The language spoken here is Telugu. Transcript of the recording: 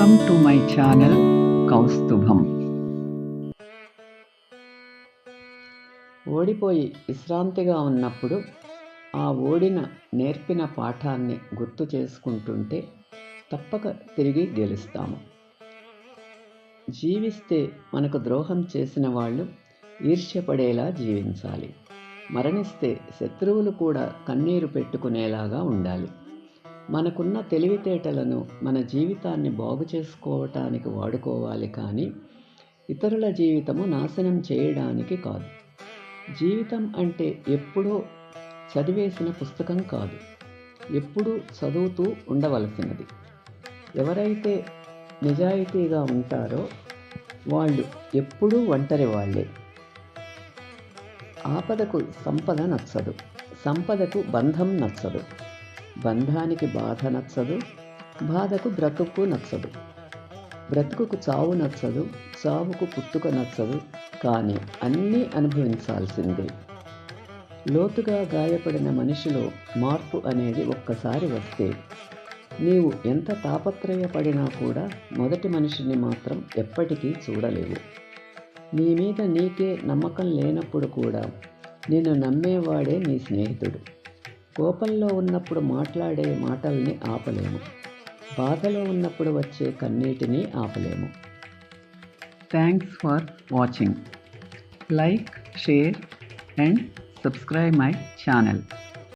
Welcome to my channel Kaustubham. ఓడిపోయి విశ్రాంతిగా ఉన్నప్పుడు ఆ ఓడిన నేర్పిన పాఠాన్ని గుర్తు చేసుకుంటుంటే తప్పక తిరిగి గెలుస్తాము. జీవిస్తే మనకు ద్రోహం చేసిన వాళ్ళు ఈర్ష్యపడేలా జీవించాలి. మరణిస్తే శత్రువులు కూడా కన్నీరు పెట్టుకునేలాగా ఉండాలి. మనకున్న తెలివితేటలను మన జీవితాన్ని బాగు చేసుకోవటానికి వాడుకోవాలి, కానీ ఇతరుల జీవితము నాశనం చేయడానికి కాదు. జీవితం అంటే ఎప్పుడో చదివేసిన పుస్తకం కాదు, ఎప్పుడూ చదువుతూ ఉండవలసినది. ఎవరైతే నిజాయితీగా ఉంటారో వాళ్ళు ఎప్పుడూ ఒంటరి వాళ్ళే. ఆపదకు సంపద నచ్చదు, సంపదకు బంధం నచ్చదు, బంధానికి బాధ నచ్చదు, బాధకు బ్రతుకు నచ్చదు, బ్రతుకుకు చావు నచ్చదు, చావుకు పుట్టుక నచ్చదు. కానీ అన్నీ అనుభవించాల్సిందే. లోతుగా గాయపడిన మనిషిలో మార్పు అనేది ఒక్కసారి వస్తే నీవు ఎంత తాపత్రయపడినా కూడా మొదటి మనిషిని మాత్రం ఎప్పటికీ చూడలేవు. నీ మీద నీకే నమ్మకం లేనప్పుడు కూడా నిన్ను నమ్మేవాడే నీ స్నేహితుడు. కోపంలో ఉన్నప్పుడు మాట్లాడే మాటల్ని ఆపలేము, బాధలో ఉన్నప్పుడు వచ్చే కన్నీటిని ఆపలేము. Thanks for watching. Like, share and subscribe my channel.